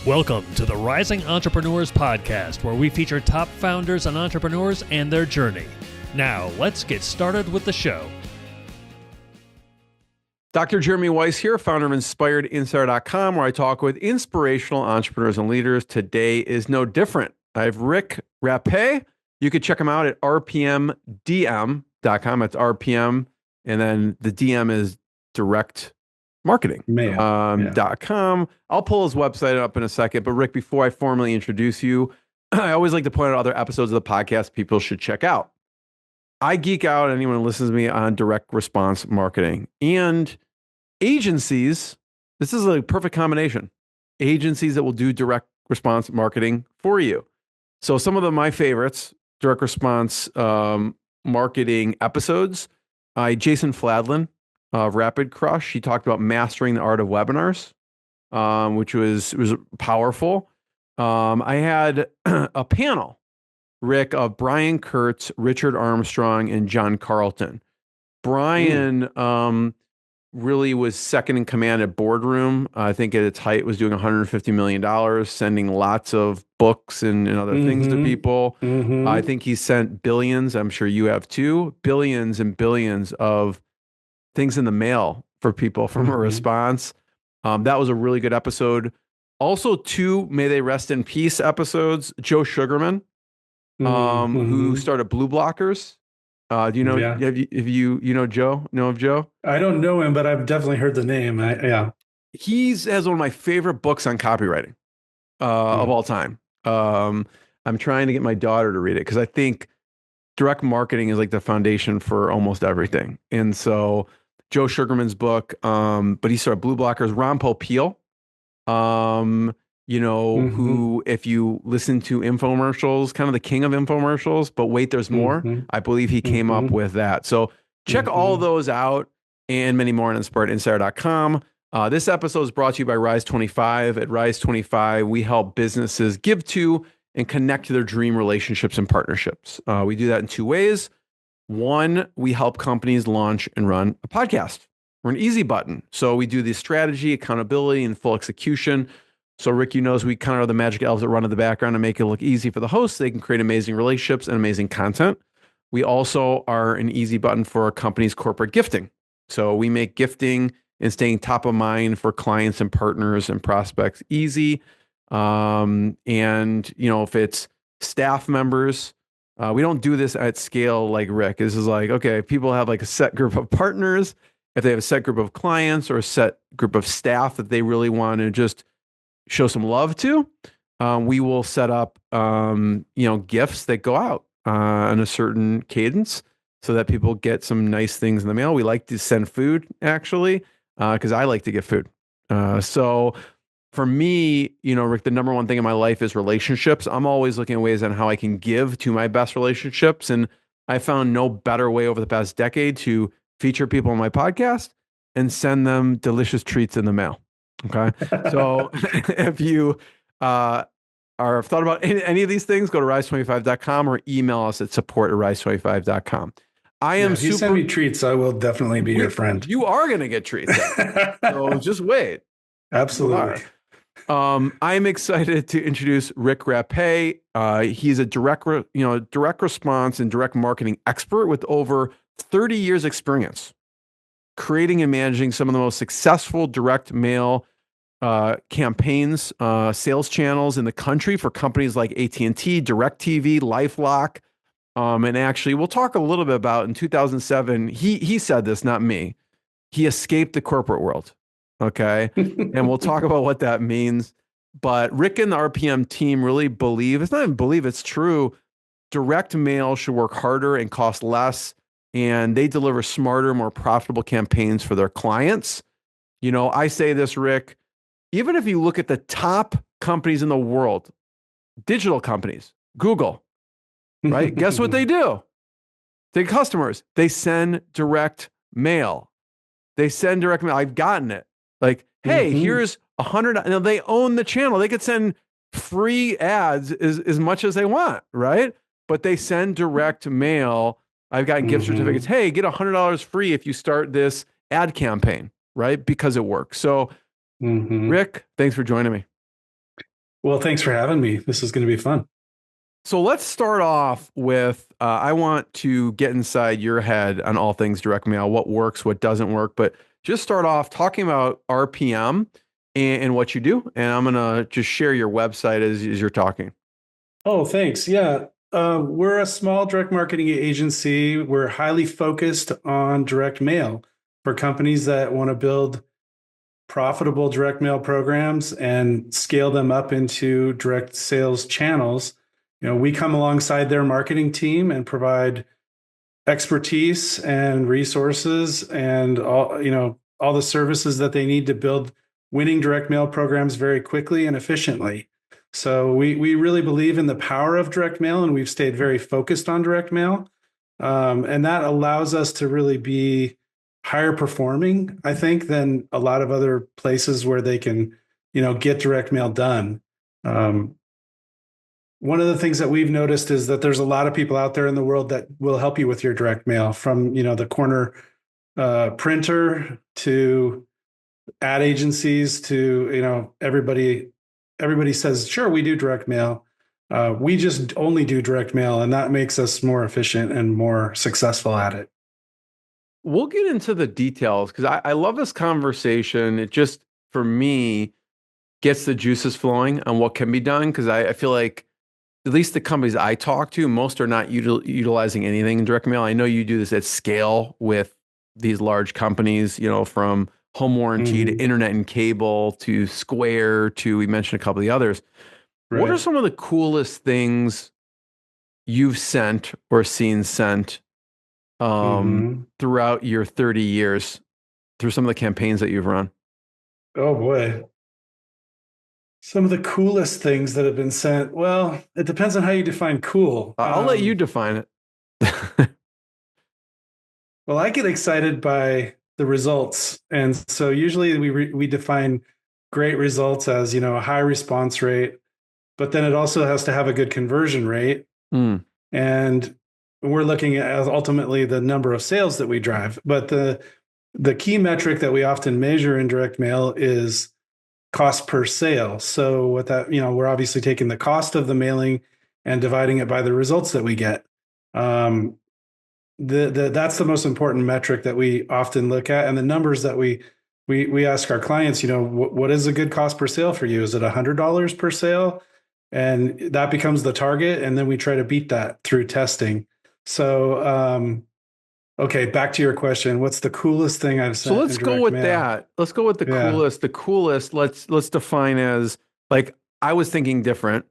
Welcome to the Rising Entrepreneurs Podcast, where we feature top founders and entrepreneurs and their journey. Now, let's get started with the show. Dr. Jeremy Weiss here, founder of InspiredInsider.com, where I talk with inspirational entrepreneurs and leaders. Today is no different. I have Rick Rappe. You can check him out at rpmdm.com. That's RPM, and then the DM is direct marketing.com. I'll pull his website up in a second. But Rick, before I formally introduce you, I always like to point out other episodes of the podcast people should check out. I geek out, anyone who listens to me, on direct response marketing and agencies. This is a perfect combination. Agencies that will do direct response marketing for you. So some of my favorites, direct response marketing episodes, Jason Fladlin of Rapid Crush. He talked about mastering the art of webinars, which was powerful. I had a panel, Rick, of Brian Kurtz, Richard Armstrong, and John Carlton. Brian really was second in command at Boardroom. I think at its height was doing $150 million, sending lots of books and other things to people. I think he sent billions, I'm sure you have too, billions and billions of things in the mail for people from a response. That was a really good episode. Also, two May They Rest in Peace episodes. Joe Sugarman, who started Blue Blockers. Do you know? Yeah. Have you know Joe? Know of Joe? I don't know him, but I've definitely heard the name. He has one of my favorite books on copywriting of all time. I'm trying to get my daughter to read it because I think direct marketing is like the foundation for almost everything. And so Joe Sugarman's book, but he started Blue Blockers. Ron Popeil, who, if you listen to infomercials, kind of the king of infomercials, but wait, there's more. I believe he came up with that. So check all those out and many more on InspiredInsider.com. This episode is brought to you by Rise 25. At Rise 25, we help businesses give to and connect to their dream relationships and partnerships. We do that in two ways. One, we help companies launch and run a podcast. We're an easy button. So we do the strategy, accountability, and full execution. So Rick, we kind of are the magic elves that run in the background and make it look easy for the hosts. They can create amazing relationships and amazing content. We also are an easy button for a company's corporate gifting. So we make gifting and staying top of mind for clients and partners and prospects easy. If it's staff members, we don't do this at scale like Rick. This is like, okay, people have like a set group of partners. If they have a set group of clients or a set group of staff that they really want to just show some love to, we will set up, gifts that go out on a certain cadence so that people get some nice things in the mail. We like to send food, actually, because I like to get food. So for me, Rick, the number one thing in my life is relationships. I'm always looking at ways on how I can give to my best relationships. And I found no better way over the past decade to feature people on my podcast and send them delicious treats in the mail. Okay. So if you are thought about any of these things, go to rise25.com or email us at support@rise25.com. If you send me treats, I will definitely be your friend. You are going to get treats. So just wait. Absolutely. I'm excited to introduce Rick Rappe. He's a direct response and direct marketing expert with over 30 years experience creating and managing some of the most successful direct mail campaigns, sales channels in the country for companies like AT&T, DirecTV, LifeLock. And actually, we'll talk a little bit about in 2007, he said this, not me. He escaped the corporate world. Okay. And we'll talk about what that means. But Rick and the RPM team really believe, it's not even believe, it's true. Direct mail should work harder and cost less. And they deliver smarter, more profitable campaigns for their clients. I say this, Rick, even if you look at the top companies in the world, digital companies, Google, right? Guess what they do? They customers, they send direct mail. I've gotten it. Like, hey, here's 100. Now they own the channel. They could send free ads as much as they want, right? But they send direct mail. I've gotten gift certificates. Hey, get $100 free if you start this ad campaign, right? Because it works. So, Rick, thanks for joining me. Well, thanks for having me. This is going to be fun. So let's start off with I want to get inside your head on all things direct mail, what works, what doesn't work, but just start off talking about RPM and what you do. And I'm going to just share your website as you're talking. Oh, thanks. Yeah. We're a small direct marketing agency. We're highly focused on direct mail for companies that want to build profitable direct mail programs and scale them up into direct sales channels. We come alongside their marketing team and provide expertise and resources and all the services that they need to build winning direct mail programs very quickly and efficiently. So we really believe in the power of direct mail, and we've stayed very focused on direct mail. And that allows us to really be higher performing, I think, than a lot of other places where they can, get direct mail done. Um, One of the things that we've noticed is that there's a lot of people out there in the world that will help you with your direct mail, from the corner printer to ad agencies to everybody says, sure, we do direct mail. We just only do direct mail, and that makes us more efficient and more successful at it. We'll get into the details because I love this conversation. It just, for me, gets the juices flowing on what can be done because I feel like at least the companies I talk to, most are not utilizing anything in direct mail. I know you do this at scale with these large companies, from home warranty to Mhm. internet and cable to Square to, we mentioned a couple of the others. What are Right. some of the coolest things you've sent or seen sent Hmm. throughout your 30 years through some of the campaigns that you've run? Oh boy. Some of the coolest things that have been sent. Well, it depends on how you define cool. I'll let you define it. Well, I get excited by the results, and so usually we define great results as a high response rate, but then it also has to have a good conversion rate, Mm. and we're looking at ultimately the number of sales that we drive. But the key metric that we often measure in direct mail is cost per sale. So what that, we're obviously taking the cost of the mailing and dividing it by the results that we get. Um, that's the most important metric that we often look at, and the numbers that we ask our clients. What is a good cost per sale for you? Is it $100 per sale? And that becomes the target, and then we try to beat that through testing. So, okay, back to your question. What's the coolest thing I've So sent let's in go direct with mail? that. Let's go with the Yeah, coolest. The coolest, let's define as like I was thinking different,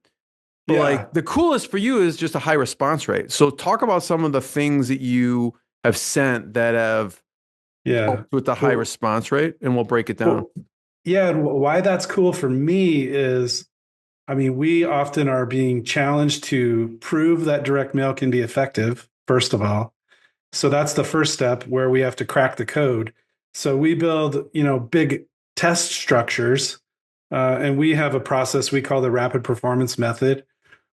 but like yeah, the coolest for you is just a high response rate. So talk about some of the things that you have sent that have yeah. helped with the high Well, response rate, and we'll break it down. well, yeah. And why that's cool for me is, I mean, we often are being challenged to prove that direct mail can be effective, first of all. So that's the first step where we have to crack the code. So we build, big test structures, and we have a process we call the rapid performance method,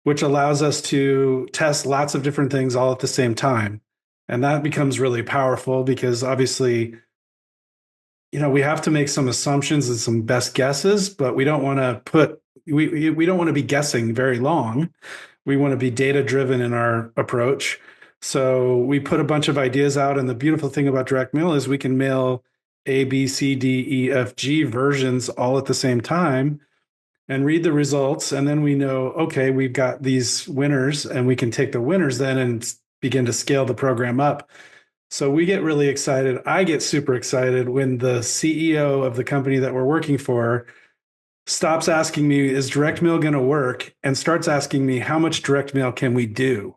which allows us to test lots of different things all at the same time. And that becomes really powerful because obviously, we have to make some assumptions and some best guesses, but we don't want to we don't want to be guessing very long. We want to be data driven in our approach. So we put a bunch of ideas out, and the beautiful thing about direct mail is we can mail A, B, C, D, E, F, G versions all at the same time and read the results. And then we know, okay, we've got these winners, and we can take the winners then and begin to scale the program up. So we get really excited. I get super excited when the CEO of the company that we're working for stops asking me, is direct mail going to work? And starts asking me, how much direct mail can we do?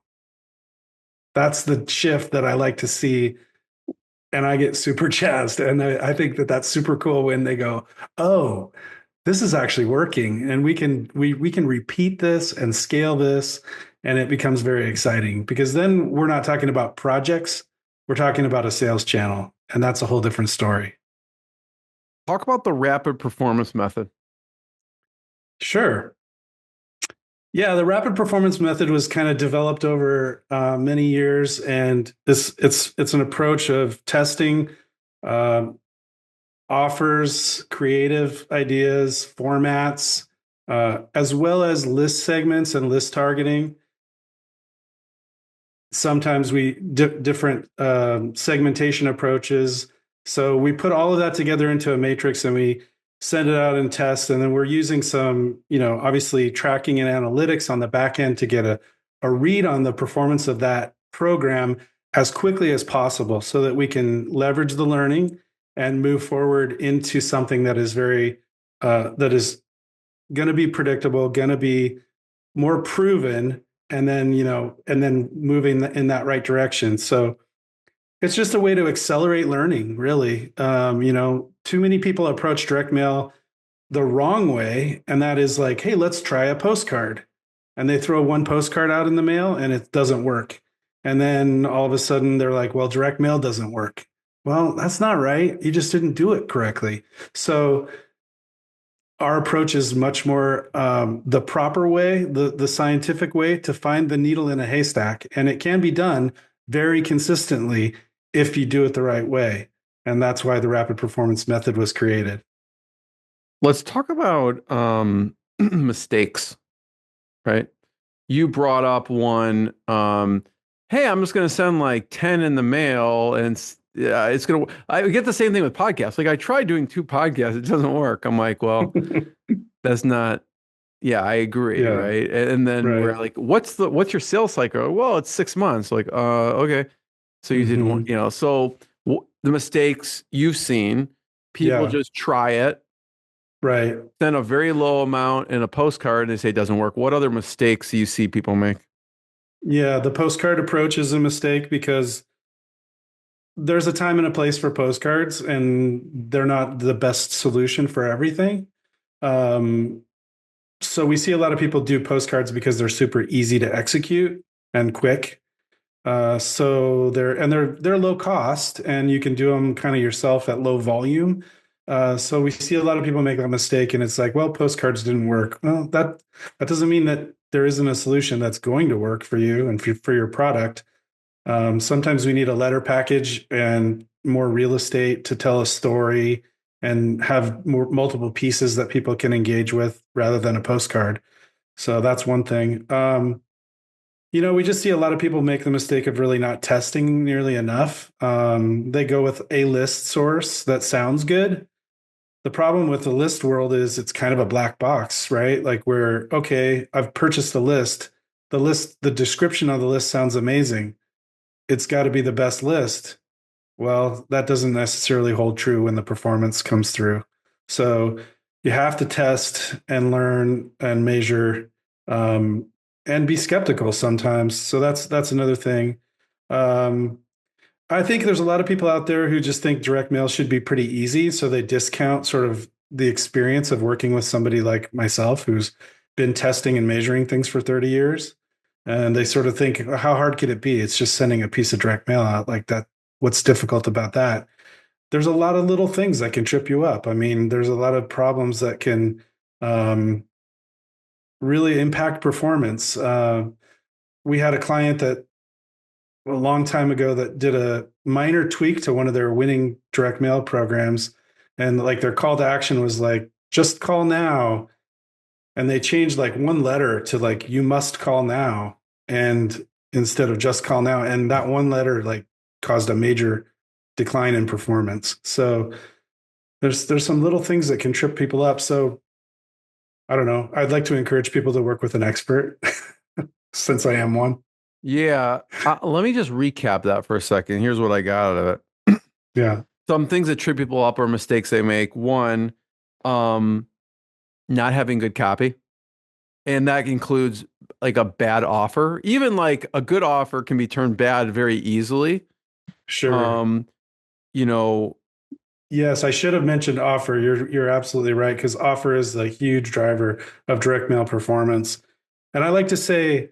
That's the shift that I like to see. And I get super jazzed. And I think that that's super cool when they go, oh, this is actually working. And we can repeat this and scale this. And it becomes very exciting because then we're not talking about projects. We're talking about a sales channel. And that's a whole different story. Talk about the rapid performance method. Sure. Yeah, the rapid performance method was kind of developed over many years, and it's an approach of testing um, offers, creative ideas, formats, as well as list segments and list targeting. Sometimes we different segmentation approaches. So we put all of that together into a matrix and we send it out and test. And then we're using some, obviously tracking and analytics on the back end to get a read on the performance of that program as quickly as possible so that we can leverage the learning and move forward into something that is that is going to be predictable, going to be more proven, and then moving in that right direction. So it's just a way to accelerate learning, really. Too many people approach direct mail the wrong way, and that is like, hey, let's try a postcard, and they throw one postcard out in the mail and it doesn't work, and then all of a sudden they're like, well, direct mail doesn't work. Well, that's not right. You just didn't do it correctly. So our approach is much more the proper way, the scientific way to find the needle in a haystack. And it can be done very consistently if you do it the right way. And that's why the rapid performance method was created. Let's talk about mistakes, right? You brought up one, hey, I'm just going to send like 10 in the mail and it's going to, I get the same thing with podcasts. Like I tried doing 2 podcasts. It doesn't work. I'm like, well, that's not, yeah, I agree. Yeah. Right. And then we're Right. like, what's your sales cycle? Well, it's 6 months. Like, okay. So you did one, so the mistakes you've seen, people Yeah. just try it, Right. send a very low amount in a postcard and they say it doesn't work. What other mistakes do you see people make? Yeah. The postcard approach is a mistake because there's a time and a place for postcards, and they're not the best solution for everything. So we see a lot of people do postcards because they're super easy to execute and quick. So they're low cost, and you can do them kind of yourself at low volume. So we see a lot of people make that mistake, and it's like, well, postcards didn't work. Well, that doesn't mean that there isn't a solution that's going to work for you and for your product. Sometimes we need a letter package and more real estate to tell a story and have multiple pieces that people can engage with rather than a postcard. So that's one thing. We just see a lot of people make the mistake of really not testing nearly enough. They go with a list source that sounds good. The problem with the list world is it's kind of a black box, right? Like okay, I've purchased a list. The description of the list sounds amazing. It's got to be the best list. Well, that doesn't necessarily hold true when the performance comes through. So you have to test and learn and measure, and be skeptical sometimes. So that's another thing. I think there's a lot of people out there who just think direct mail should be pretty easy, so they discount sort of the experience of working with somebody like myself who's been testing and measuring things for 30 years. And they sort of think, how hard could it be? It's just sending a piece of direct mail out like that. What's difficult about that? There's a lot of little things that can trip you up. I mean, there's a lot of problems that can really impact performance. We had a client that a long time ago that did a minor tweak to one of their winning direct mail programs. And like their call to action was like, just call now. And they changed like one letter to like, you must call now. And instead of just call now. And that one letter like caused a major decline in performance. So there's some little things that can trip people up. So I don't know. I'd like to encourage people to work with an expert since I am one. Yeah. Let me just recap that for a second. Here's what I got out of it. Yeah. Some things that trip people up are mistakes they make. One, not having good copy. And that includes like a bad offer. Even like a good offer can be turned bad very easily. Sure. You know, Yes, I should have mentioned offer. You're absolutely right, because offer is the huge driver of direct mail performance. And I like to say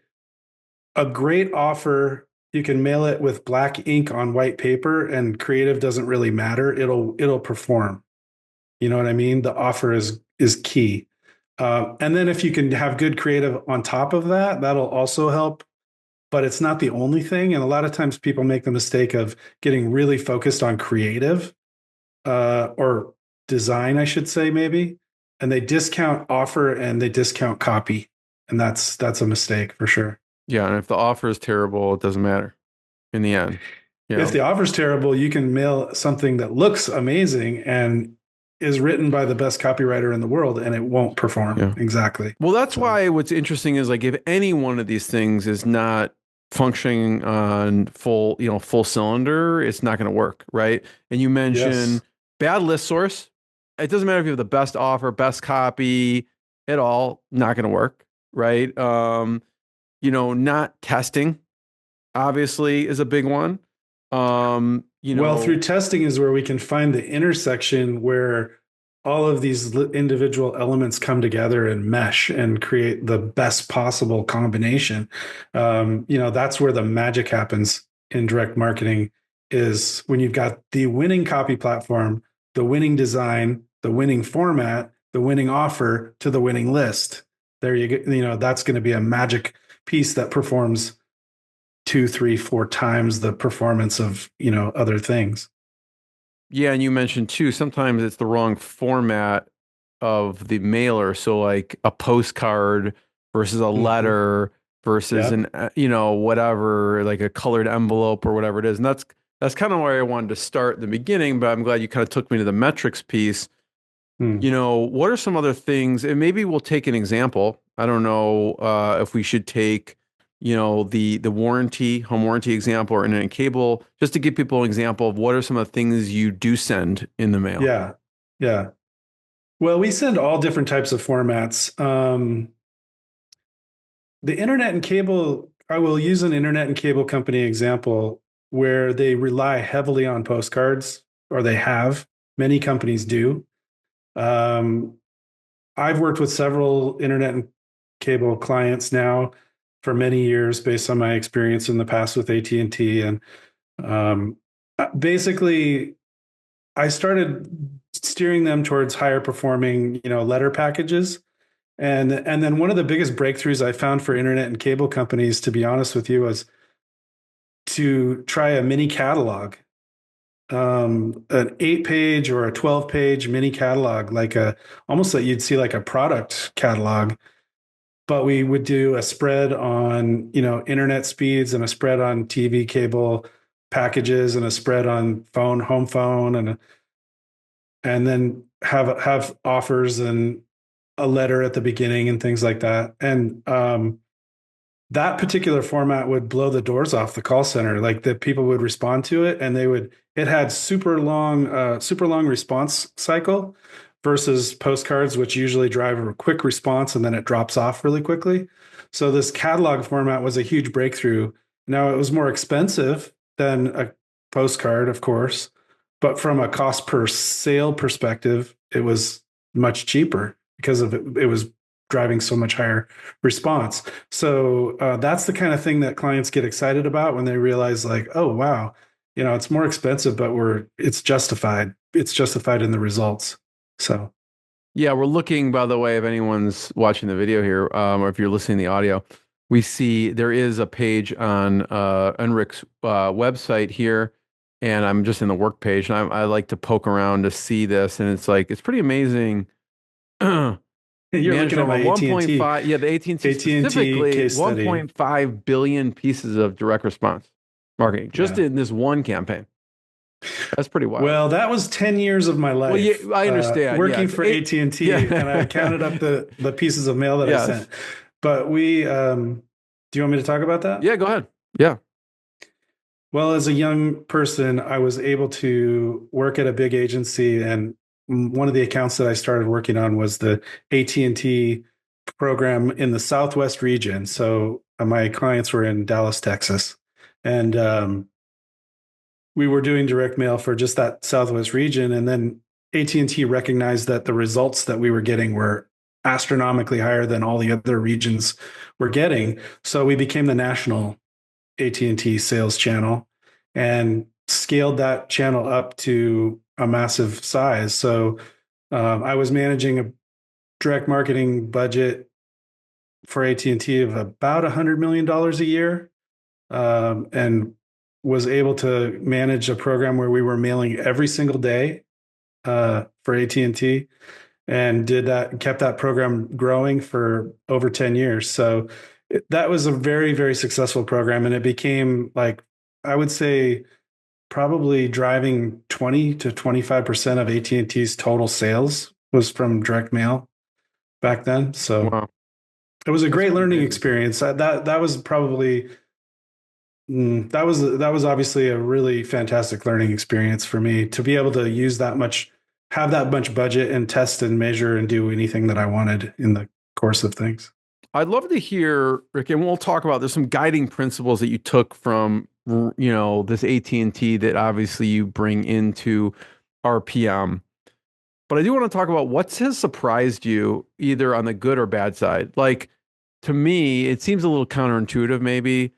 a great offer, you can mail it with black ink on white paper and creative doesn't really matter. It'll perform. You know what I mean? The offer is key. And then if you can have good creative on top of that, that'll also help. But it's not the only thing. And a lot of times people make the mistake of getting really focused on creative or design, I should say, maybe. and they discount offer and they discount copy, and that's a mistake for sure. Yeah, and if the offer is terrible, it doesn't matter in the end. You If know? the offer's terrible, you can mail something that looks amazing and is written by the best copywriter in the world, and it won't perform Yeah. exactly. Well, that's So, why what's interesting is like if any one of these things is not functioning on full cylinder, it's not going to work, right? And you mentioned yes. bad list source. It doesn't matter if you have the best offer, best copy at all, not going to work, right? Not testing obviously is a big one. Well, through testing is where we can find the intersection where all of these individual elements come together and mesh and create the best possible combination. That's where the magic happens in direct marketing is when you've got the winning copy platform, the winning design, the winning format, the winning offer to the winning list. There you go. That's going to be a magic piece that performs two, three, four times the performance of, other things. Yeah, and you mentioned too, sometimes it's the wrong format of the mailer. So like a postcard versus a Mhm. letter versus Yep. an whatever, like a colored envelope or whatever it is. And that's kind of where I wanted to start in the beginning, but I'm glad you kind of took me to the metrics piece. Hmm. What are some other things? And maybe we'll take an example. I don't know if we should take, the warranty, home warranty example or internet cable, just to give people an example of what are some of the things you do send in the mail. Yeah. Yeah. Well, we send all different types of formats. The internet and cable, I will use an internet and cable company example where they rely heavily on postcards, or they have. Many companies do. Um, I've worked with several internet and cable clients now for many years based on my experience in the past with AT&T. And um, basically, I started steering them towards higher performing, letter packages. And then one of the biggest breakthroughs I found for internet and cable companies, to be honest with you, was to try a mini catalog, an 8-page or a 12-page mini catalog, like almost like you'd see like a product catalog. But we would do a spread on, internet speeds and a spread on TV cable packages and a spread on home phone, and then have offers and a letter at the beginning and things like that. And that particular format would blow the doors off the call center. Like the people would respond to it, and it had super long response cycle versus postcards, which usually drive a quick response and then it drops off really quickly. So this catalog format was a huge breakthrough. Now it was more expensive than a postcard, of course, but from a cost per sale perspective, it was much cheaper because of it was driving so much higher response. So that's the kind of thing that clients get excited about when they realize, like, oh wow, it's more expensive, but it's justified. It's justified in the results. So Yeah, we're looking, by the way, if anyone's watching the video here, or if you're listening to the audio, we see there is a page on Enric's website here, and I'm just in the work page, and I like to poke around to see this, and it's pretty amazing. you're Managed looking at over my AT&T 1.5, yeah, the AT&T AT&T specifically, case study. 1.5 billion pieces of direct response marketing just Yeah. in this one campaign. That's pretty wild. Well, that was 10 years of my Well, yeah, life I understand. Yeah, working for AT&T, and I counted up yeah. the pieces of mail that I Yes. sent. But do you want me to talk about that? Yeah, go ahead. Yeah. Well, as a young person, I was able to work at a big agency, and one of the accounts that I started working on was the AT&T program in the Southwest region. So my clients were in Dallas, Texas, and we were doing direct mail for just that Southwest region. And then AT&T recognized that the results that we were getting were astronomically higher than all the other regions were getting. So we became the national AT&T sales channel and scaled that channel up to a massive size. So I was managing a direct marketing budget for AT&T of about $100 million a year, and was able to manage a program where we were mailing every single day for AT&T. and did that, kept that program growing for over 10 years. So that was a very, very successful program. And it became like, I would say, probably driving 20 to 25% of AT&T's total sales was from direct mail back then. So Wow, it was a that's great pretty learning amazing. experience. That was probably that was obviously a really fantastic learning experience for me to be able to use that much, have that much budget and test and measure and do anything that I wanted in the course of things. I'd love to hear, Rick, and we'll talk about there's some guiding principles that you took from this AT&T that obviously you bring into RPM. But I do want to talk about what has surprised you either on the good or bad side. Like to me, it seems a little counterintuitive maybe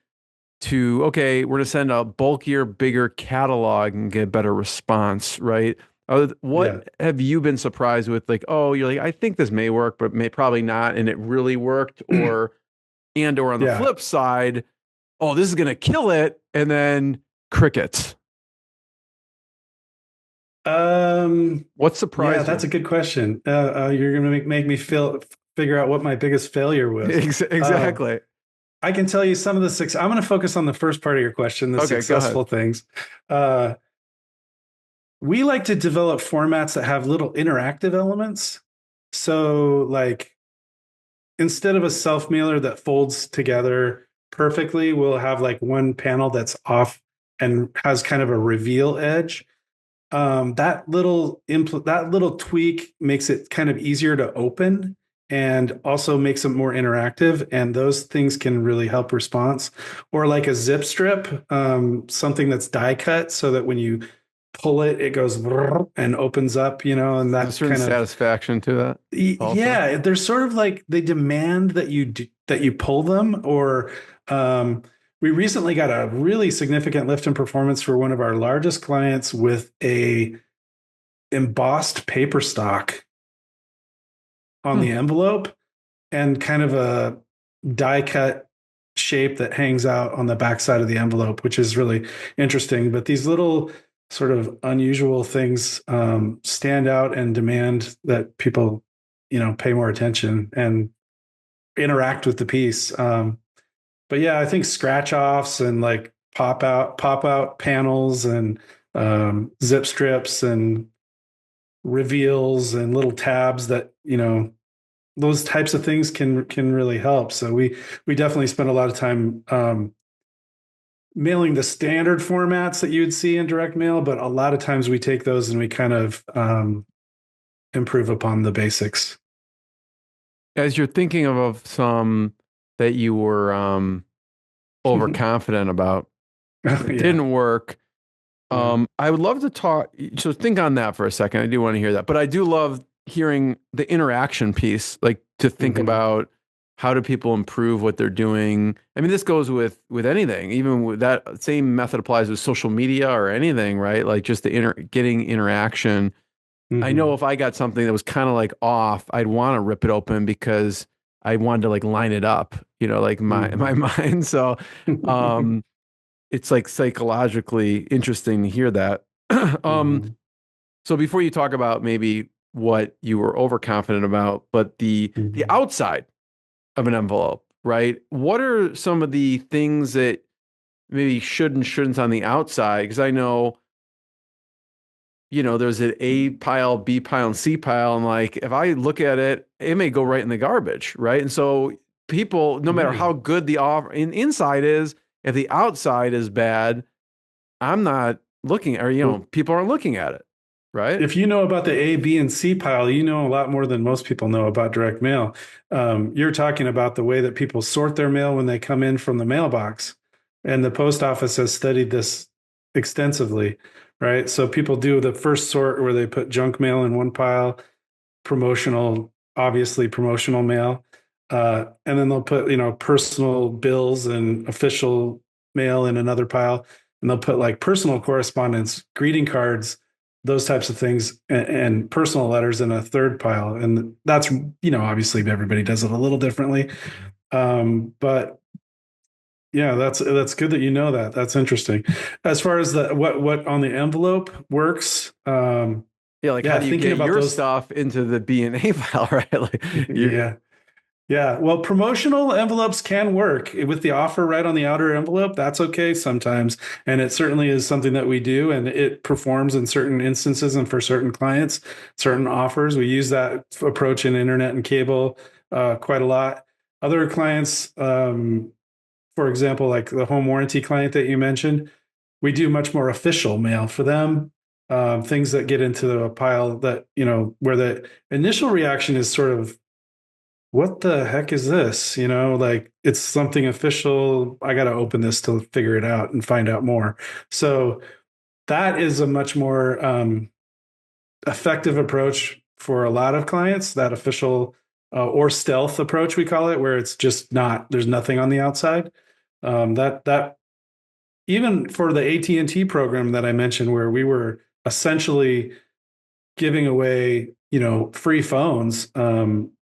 to, okay, we're going to send a bulkier, bigger catalog and get better response, right? Yeah. What have you been surprised with? Like, oh, you're like, I think this may work, but may probably not, and it really worked, or on the Yeah. flip side, oh, this is going to kill it, and then crickets. Um, What yeah, surprised that's you? a good question. You're going to make me figure out what my biggest failure was. Um, Exactly. I can tell you some of the six. I'm going to focus on the first part of your question, the Okay, go ahead. successful things. Uh, we like to develop formats that have little interactive elements. So, like, instead of a self mailer that folds together perfectly, we'll have like one panel that's off and has kind of a reveal edge. That little tweak makes it kind of easier to open and also makes it more interactive. And those things can really help response. Or like a zip strip, something that's die cut so that when you pull it, it goes and opens up, and There's a that certain kind of satisfaction to that also. yeah, they're sort of like they demand that you pull them. Or um, we recently got a really significant lift in performance for one of our largest clients with a embossed paper stock on Hmm. the envelope and kind of a die cut shape that hangs out on the backside of the envelope, which is really interesting. But these little sort of unusual things stand out and demand that people, pay more attention and interact with the piece. But yeah, I think scratch offs and like pop out panels and zip strips and reveals and little tabs that those types of things can really help. So we definitely spend a lot of time mailing the standard formats that you'd see in direct mail, but a lot of times we take those and we kind of improve upon the basics. As you're thinking of some that you were overconfident about that Yeah. didn't work, Yeah. I would love to talk. So think on that for a second. I do want to hear that, but I do love hearing the interaction piece, like to think Mhm. about how do people improve what they're doing. I mean, this goes with anything. Even with that same method applies with social media or anything, right? Like just the getting interaction. I know Mhm. if I got something that was kind of like off, I'd want to rip it open because I wanted to like line it up, like my Mhm. mind. So, um, it's like psychologically interesting to hear that. um, Mhm. so before you talk about maybe what you were overconfident about, but the Mhm. outside of an envelope, right? What are some of the things that maybe should and shouldn't on the outside? Because I know, there's an A pile, B pile, and C pile, and like if I look at it, it may go right in the garbage, right? And so people, no matter Yeah. how good the inside is, if the outside is bad, I'm not looking, or Well, people aren't looking at it, right? if you know about the A, B, and C pile, you know a lot more than most people know about direct mail. You're talking about the way that people sort their mail when they come in from the mailbox. And the post office has studied this extensively, right? So people do the first sort where they put junk mail in one pile, obviously promotional mail. And then they'll put, personal bills and official mail in another pile. And they'll put like personal correspondence, greeting cards, those types of things, and personal letters in a third pile. And that's, obviously everybody does it a little differently. But yeah, that's good that you know that. That's interesting. As far as the what on the envelope works, Yeah, like how Yeah, do you thinking get about your those. stuff into the B&A file, right? Like you Yeah. Yeah, well, promotional envelopes can work with the offer right on the outer envelope. That's okay sometimes. And it certainly is something that we do, and it performs in certain instances and for certain clients, certain offers. We use that approach in internet and cable quite a lot. Other clients, for example, like the home warranty client that you mentioned, we do much more official mail for them. Things that get into a pile that, where the initial reaction is sort of, what the heck is this? Like it's something official. I got to open this to figure it out and find out more. So that is a much more effective approach for a lot of clients, that official or stealth approach, we call it, where it's just not, there's nothing on the outside. That even for the AT&T program that I mentioned, where we were essentially giving away, free phones,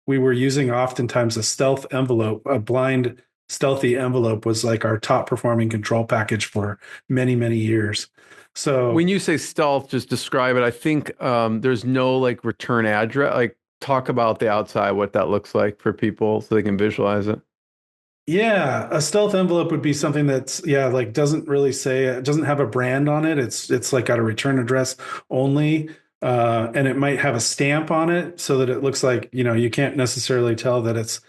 we were using oftentimes a stealth envelope. A blind stealthy envelope was like our top performing control package for many, many years. So when you say stealth, just describe it. I think there's no like return address. Like talk about the outside, what that looks like for people so they can visualize it. yeah, a stealth envelope would be something that's, yeah, like doesn't really say, it doesn't have a brand on it. It's like got a return address only. And it might have a stamp on it so that it looks like, you can't necessarily tell that it's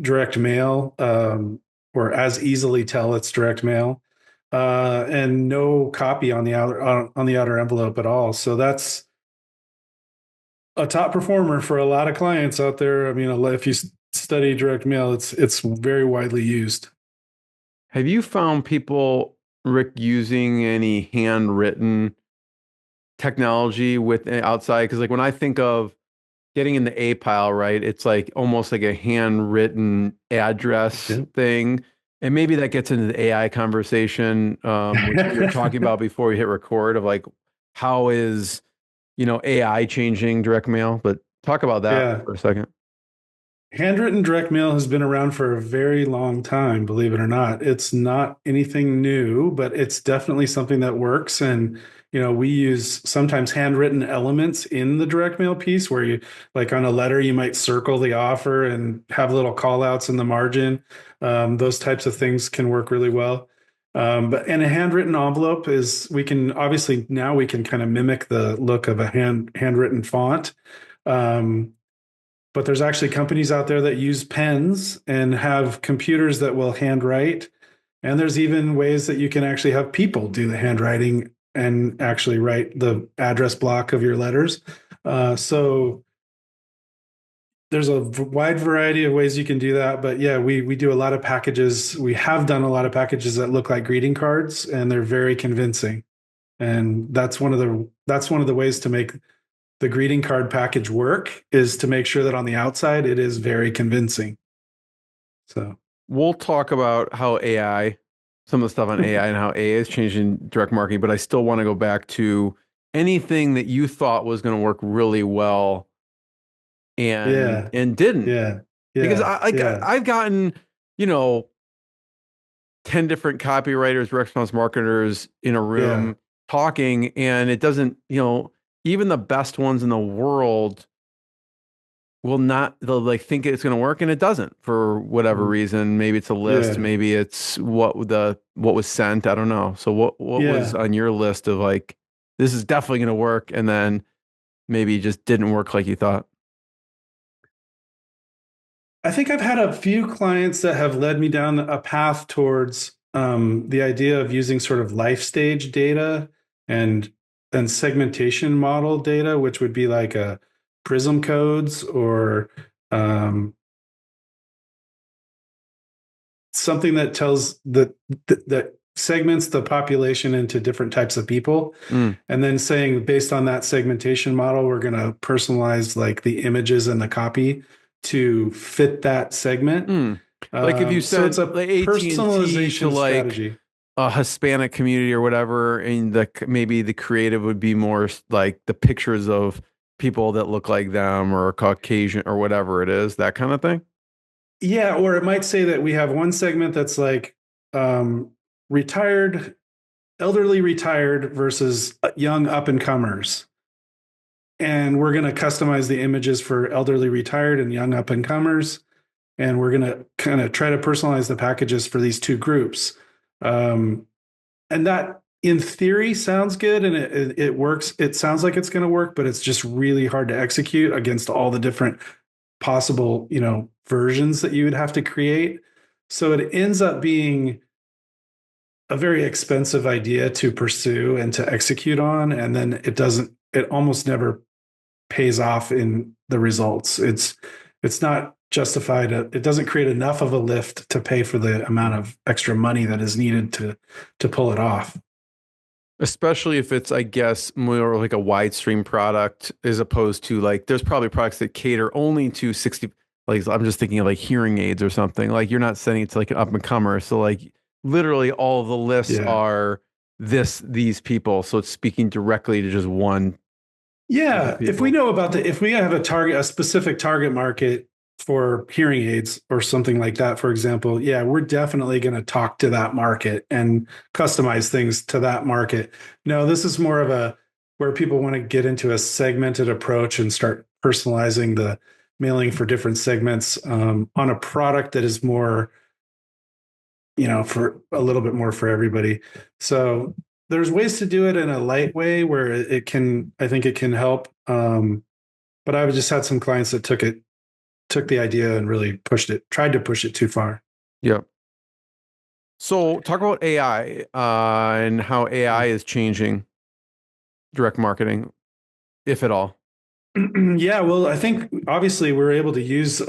direct mail, or as easily tell it's direct mail, and no copy on the outer envelope at all. So that's a top performer for a lot of clients out there. I mean, if you study direct mail, it's very widely used. Have you found people, Rick, using any handwritten technology with outside? Because like when I think of getting in the A pile, right, it's like almost like a handwritten address Yeah. thing. And maybe that gets into the AI conversation, which we were talking about before we hit record of like how is, AI changing direct mail? But talk about that Yeah. for a second. Handwritten direct mail has been around for a very long time, believe it or not. It's not anything new, but it's definitely something that works. And, we use sometimes handwritten elements in the direct mail piece where you, like on a letter, you might circle the offer and have little call outs in the margin. Those types of things can work really well. And a handwritten envelope is, we can obviously now we can kind of mimic the look of a handwritten font. Um, but there's actually companies out there that use pens and have computers that will handwrite. And there's even ways that you can actually have people do the handwriting and actually write the address block of your letters. So there's a wide variety of ways you can do that. But yeah, we do a lot of packages. We have done a lot of packages that look like greeting cards, and they're very convincing. And that's one of the ways to make the greeting card package work, is to make sure that on the outside it is very convincing. So We'll talk about how AI, some of the stuff on AI and how AI is changing direct marketing, but I still want to go back to anything that you thought was going to work really well and yeah, didn't. yeah, Because yeah, yeah, I've gotten, you know, 10 different copywriters, response marketers in a yeah, room talking, and it doesn't, even the best ones in the world will not, they'll like think it's going to work and it doesn't for whatever mm, reason. Maybe it's a list, yeah, maybe it's what was sent. I don't know. So what was yeah. on your list of like, this is definitely going to work, and then maybe it just didn't work like you thought? I think I've had a few clients that have led me down a path towards the idea of using sort of life stage data and segmentation model data, which would be like a prism codes or um, something that tells that segments the population into different types of people, Mm, and then saying based on that segmentation model we're going to personalize like the images and the copy to fit that segment. mm. Like if you So it's sent a like AT&T to personalization like strategy. a Hispanic community or whatever, and maybe the creative would be more like the pictures of people that look like them or Caucasian or whatever it is, that kind of thing. Yeah, or it might say that we have one segment that's like retired elderly retired versus young up and comers. and we're going to customize the images for elderly, retired, and young up and comers. And we're going to kind of try to personalize the packages for these two groups. And that in theory sounds good, and it works. It sounds like it's going to work, but it's just really hard to execute against all the different possible, versions that you would have to create. So it ends up being a very expensive idea to pursue and to execute on. And then it almost never pays off in the results. It's not justified. It doesn't create enough of a lift to pay for the amount of extra money that is needed to pull it off. Especially if it's, I guess, more like a wide stream product as opposed to like, there's probably products that cater only to 60, like I'm just thinking of like hearing aids or something. Like you're not sending it to like an up and comer. So like literally all of the lists are these people. So it's speaking directly to just one. Yeah. If we have a specific target market for hearing aids or something like that, for example, yeah, we're definitely going to talk to that market and customize things to that market. No, this is more of where people want to get into a segmented approach and start personalizing the mailing for different segments on a product that is more, for a little bit more for everybody. So there's ways to do it in a light way where I think it can help. But I've just had some clients that took the idea and really tried to push it too far. Yep. So talk about AI and how AI is changing direct marketing, if at all. Yeah, well, I think obviously we're able to use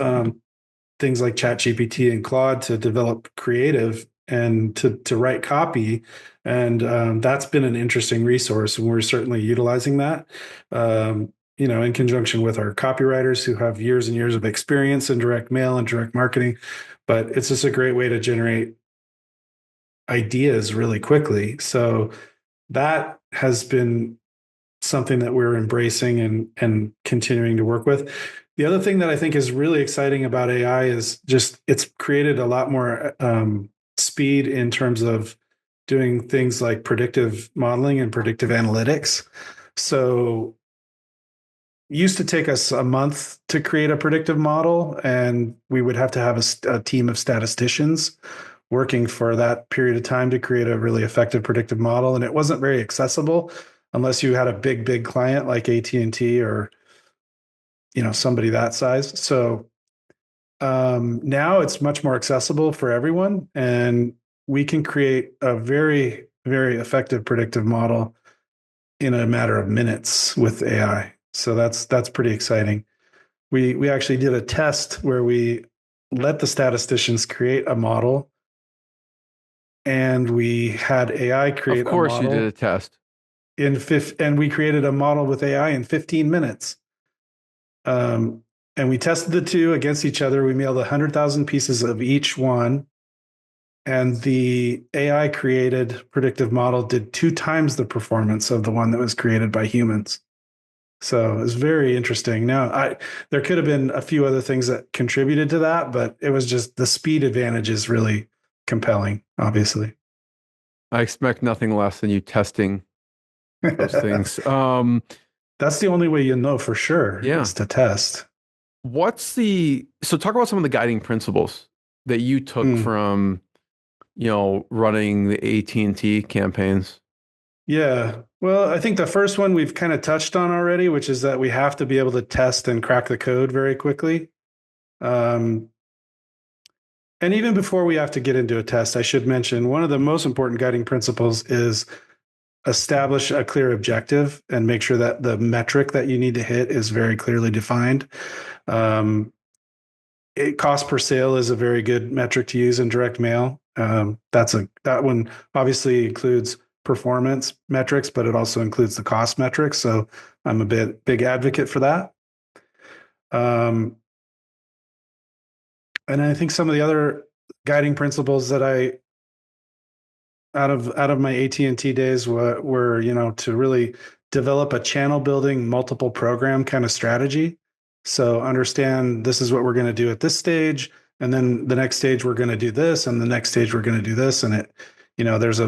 things like ChatGPT and Claude to develop creative and to write copy, and that's been an interesting resource, and we're certainly utilizing that. In conjunction with our copywriters who have years and years of experience in direct mail and direct marketing. But it's just a great way to generate ideas really quickly. So that has been something that we're embracing and continuing to work with. The other thing that I think is really exciting about AI is just it's created a lot more speed in terms of doing things like predictive modeling and predictive analytics. So it used to take us a month to create a predictive model, and we would have to have a team of statisticians working for that period of time to create a really effective predictive model. And it wasn't very accessible unless you had a big client like AT&T or somebody that size. So now it's much more accessible for everyone, and we can create a very, very effective predictive model in a matter of minutes with AI. So that's pretty exciting. We actually did a test where we let the statisticians create a model, and we had AI create a model. Of course, you did a test. And we created a model with AI in 15 minutes. And we tested the two against each other. We mailed 100,000 pieces of each one. And the AI created predictive model did 2 times the performance of the one that was created by humans. So it was very interesting. Now, there could have been a few other things that contributed to that, but it was just the speed advantage is really compelling, obviously. I expect nothing less than you testing those things. That's the only way you know for sure is to test. So talk about some of the guiding principles that you took from, running the AT&T campaigns. Yeah. Well, I think the first one we've kind of touched on already, which is that we have to be able to test and crack the code very quickly. And even before we have to get into a test, I should mention one of the most important guiding principles is establish a clear objective and make sure that the metric that you need to hit is very clearly defined. Cost per sale is a very good metric to use in direct mail. That one obviously includes performance metrics, but it also includes the cost metrics. So I'm a big advocate for that. And I think some of the other guiding principles that out of my AT&T days were to really develop a channel building multiple program kind of strategy. So understand this is what we're going to do at this stage, and then the next stage we're going to do this, and the next stage we're going to do this, and there's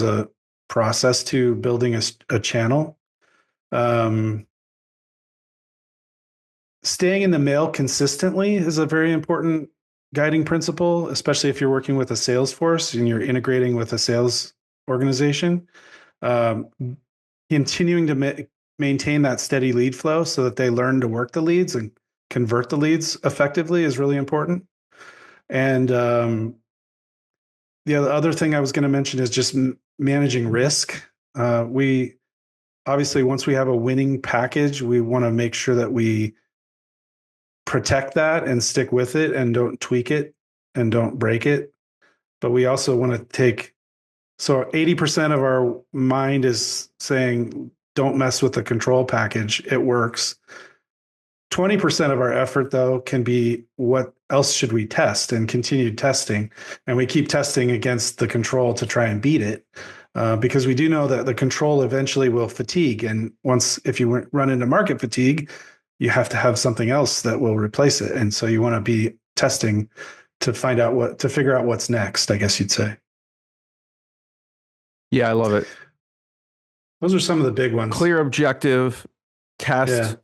a process to building a channel. staying in the mail consistently is a very important guiding principle, especially if you're working with a sales force and you're integrating with a sales organization. Um, Continuing to maintain that steady lead flow so that they learn to work the leads and convert the leads effectively is really important. And the other thing I was going to mention is just managing risk. We obviously, once we have a winning package, we want to make sure that we protect that and stick with it and don't tweak it and don't break it. But we also want to take, so 80% of our mind is saying, don't mess with the control package. It works. 20% of our effort, though, can be what else should we test and continue testing. And we keep testing against the control to try and beat it. Because we do know that the control eventually will fatigue. And if you run into market fatigue, you have to have something else that will replace it. And so you want to be testing to figure out what's next, I guess you'd say. Yeah, I love it. Those are some of the big ones. Clear objective, test,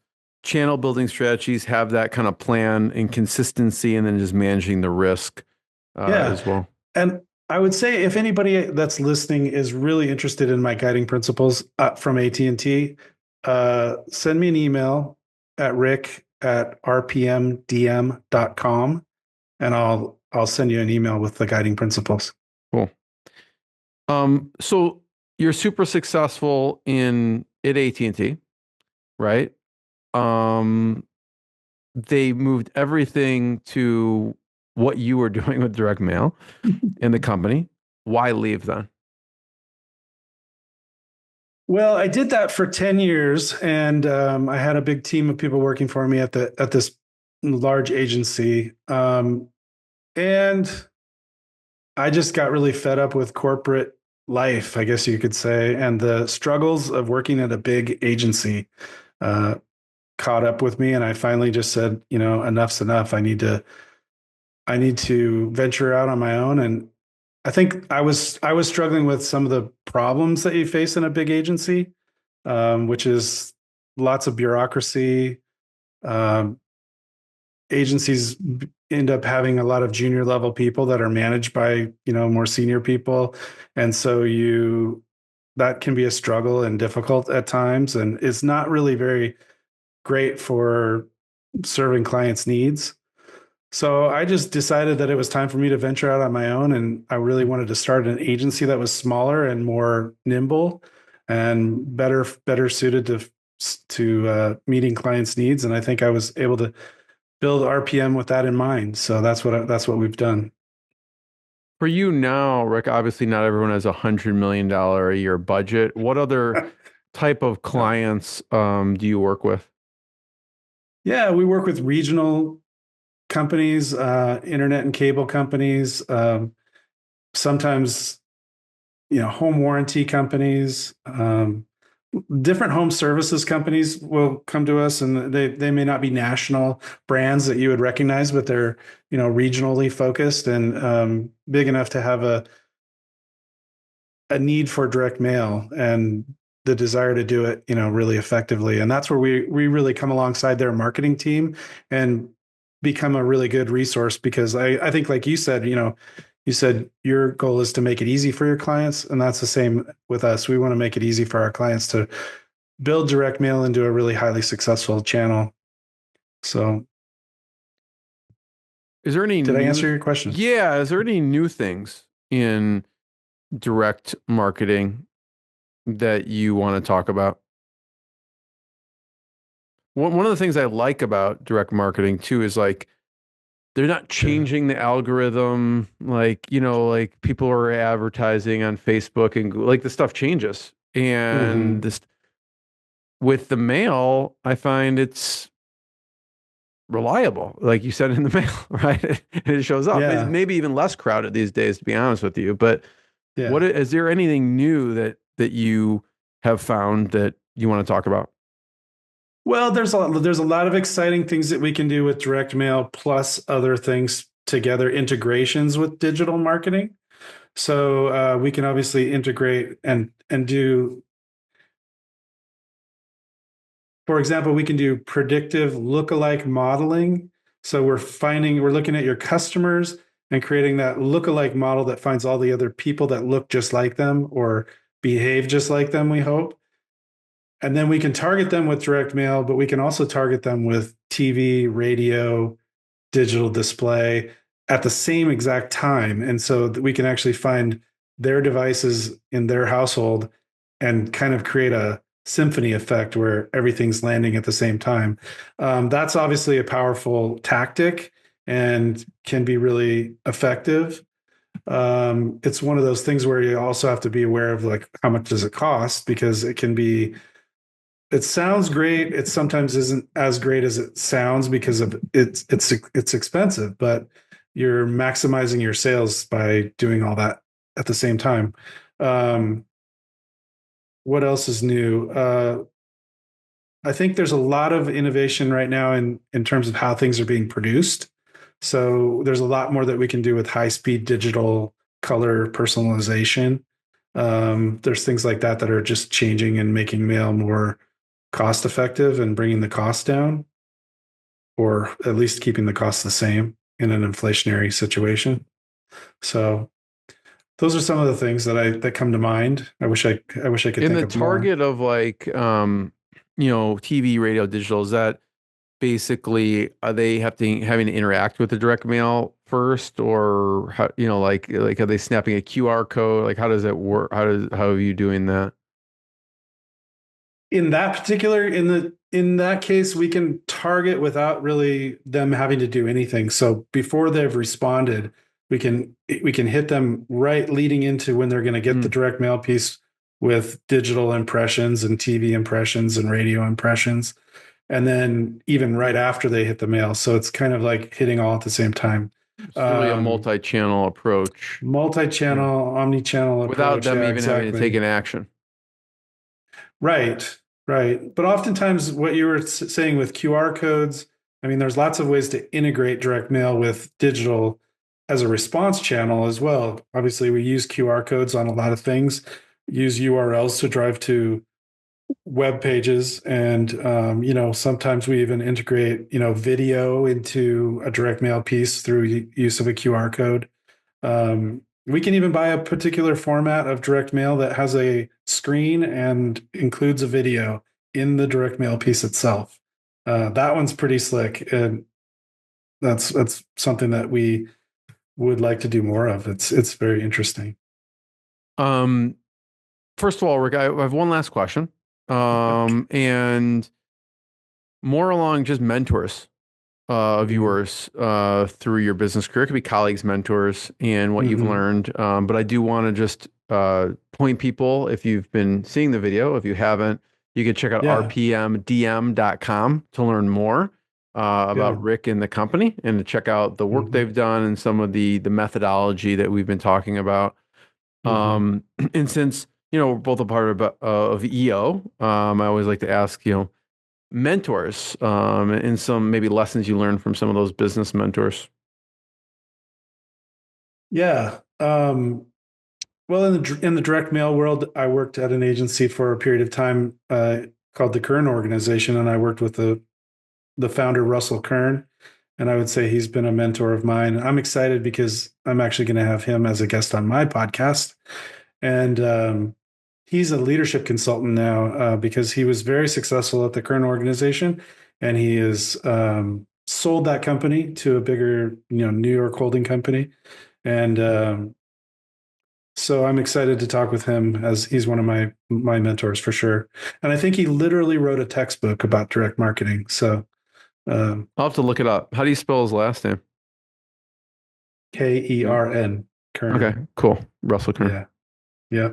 channel building strategies, have that kind of plan and consistency, and then just managing the risk as well. And I would say if anybody that's listening is really interested in my guiding principles from AT&T, send me an email at rick@rpmdm.com, and I'll send you an email with the guiding principles. Cool. So you're super successful at AT&T, right? They moved everything to what you were doing with direct mail in the company. Why leave then? Well, I did that for 10 years, and I had a big team of people working for me at this large agency. And I just got really fed up with corporate life, I guess you could say, and the struggles of working at a big agency caught up with me, and I finally just said, enough's enough. I need to venture out on my own. And I think I was struggling with some of the problems that you face in a big agency, which is lots of bureaucracy. Agencies end up having a lot of junior level people that are managed by more senior people, and so that can be a struggle and difficult at times, and it's not really very great for serving clients' needs. So I just decided that it was time for me to venture out on my own, and I really wanted to start an agency that was smaller and more nimble and better suited to meeting clients' needs. And I think I was able to build RPM with that in mind. So that's what we've done. For you now, Rick, obviously not everyone has $100 million a year budget. What other type of clients do you work with? Yeah, we work with regional companies, internet and cable companies, sometimes, home warranty companies, different home services companies will come to us, and they may not be national brands that you would recognize, but they're, regionally focused and big enough to have a need for direct mail and the desire to do it, really effectively. And that's where we really come alongside their marketing team and become a really good resource, because I think, like you said, you said your goal is to make it easy for your clients. And that's the same with us. We want to make it easy for our clients to build direct mail into a really highly successful channel. So did I answer your question? Yeah. Is there any new things in direct marketing that you want to talk about? One of the things I like about direct marketing too is like they're not changing the algorithm, like people are advertising on Facebook and like the stuff changes. And this with the mail, I find it's reliable, like you said, in the mail, right? And it shows up. It's maybe even less crowded these days, to be honest with you. But is there anything new that you have found that you want to talk about? Well, there's a lot of exciting things that we can do with direct mail, plus other things together, integrations with digital marketing. So we can obviously integrate and do for example, we can do predictive lookalike modeling. So we're looking at your customers and creating that lookalike model that finds all the other people that look just like them or behave just like them, we hope. And then we can target them with direct mail, but we can also target them with TV, radio, digital display at the same exact time. And so that we can actually find their devices in their household and kind of create a symphony effect where everything's landing at the same time. That's obviously a powerful tactic and can be really effective. It's one of those things where you also have to be aware of like how much does it cost, because it sounds great. It sometimes isn't as great as it sounds because of it's expensive, but you're maximizing your sales by doing all that at the same time. Um, what else is new? I think there's a lot of innovation right now in terms of how things are being produced. So there's a lot more that we can do with high speed digital color personalization. There's things like that that are just changing and making mail more cost effective and bringing the cost down, or at least keeping the cost the same in an inflationary situation. So those are some of the things that come to mind. I wish I could In think the of more. target of like, TV, radio, digital, is that basically, are they having to interact with the direct mail first, or how, like are they snapping a QR code? Like, how does it work? How are you doing that? In that particular in that case, we can target without really them having to do anything. So before they've responded, we can hit them right leading into when they're going to get the Mm. direct mail piece with digital impressions and TV impressions and radio impressions, and then even right after they hit the mail. So it's kind of like hitting all at the same time. It's really a Um, multi-channel approach. Yeah. multi-channel, omni-channel Without approach. them Yeah, even having to take exactly. an action. Right, right. But oftentimes, what you were saying with QR codes, I mean, there's lots of ways to integrate direct mail with digital as a response channel as well. Obviously, we use QR codes on a lot of things, use URLs to drive to web pages, and sometimes we even integrate video into a direct mail piece through use of a QR code. We can even buy a particular format of direct mail that has a screen and includes a video in the direct mail piece itself. That one's pretty slick, and that's something that we would like to do more of. It's very interesting. Um, First of all, Rick, I have one last question. And more along just mentors of Mhm. yours through your business career. It could be colleagues, mentors, and what you've Mhm. learned. But I do want to just point people, if you've been seeing the video, if you haven't, you can check out Yeah, rpmdm.com to learn more about yeah. Rick and the company, and to check out the work Mhm. they've done and some of the methodology that we've been talking about. Mhm. Um, and since, we're both a part of EO, I always like to ask, mentors, and some maybe lessons you learned from some of those business mentors. Yeah. Well, in the direct mail world, I worked at an agency for a period of time called the Kern Organization, and I worked with the founder Russell Kern, and I would say he's been a mentor of mine. I'm excited because I'm actually going to have him as a guest on my podcast, and he's a leadership consultant now because he was very successful at the Kern Organization, and he has sold that company to a bigger, New York holding company, and so I'm excited to talk with him as he's one of my mentors for sure. And I think he literally wrote a textbook about direct marketing. So um, I'll have to look it up. How do you spell his last name? Kern, Okay, Kern. cool. Russell Kern. Yeah, yeah.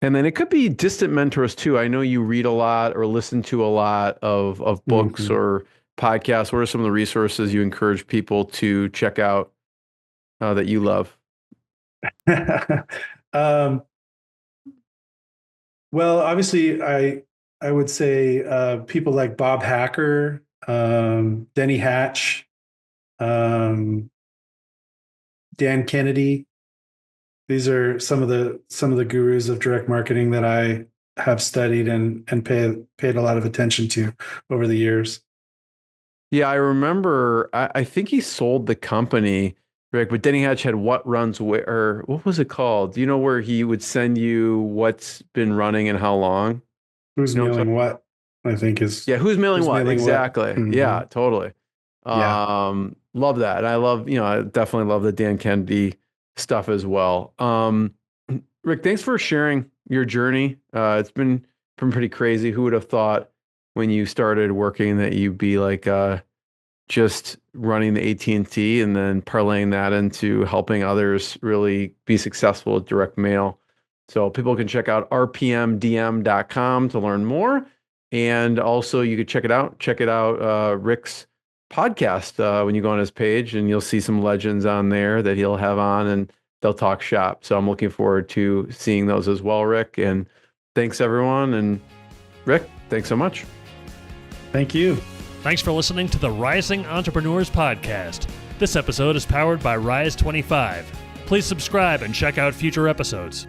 And then it could be distant mentors too. I know you read a lot or listen to a lot of books Mhm. or podcasts. What are some of the resources you encourage people to check out that you love? um, well, obviously, I would say people like Bob Hacker, Denny Hatch, um, Dan Kennedy. These are some of the gurus of direct marketing that have studied and paid a lot of attention to over the years. Yeah, I remember. I think he sold the company, Rick, but Denny Hatch had What Runs Where, or what was it called? Do you know where he would send you what's been running and how long? Who's You know what I'm mailing what? I think is Yeah, who's mailing who's what? mailing what. Exactly. Mhm. Yeah, totally. Yeah. Love that. And I love, I definitely love the Dan Kennedy stuff as well. Rick, thanks for sharing your journey. It's been pretty crazy. Who would have thought when you started working that you'd be like just running the AT&T and then parlaying that into helping others really be successful with direct mail. So people can check out rpmdm.com to learn more. And also you could check it out, Rick's podcast when you go on his page, and you'll see some legends on there that he'll have on, and they'll talk shop. So I'm looking forward to seeing those as well, Rick. And thanks everyone. And Rick, thanks so much. Thank you. Thanks for listening to the Rising Entrepreneurs Podcast. This episode is powered by Rise 25. Please subscribe and check out future episodes.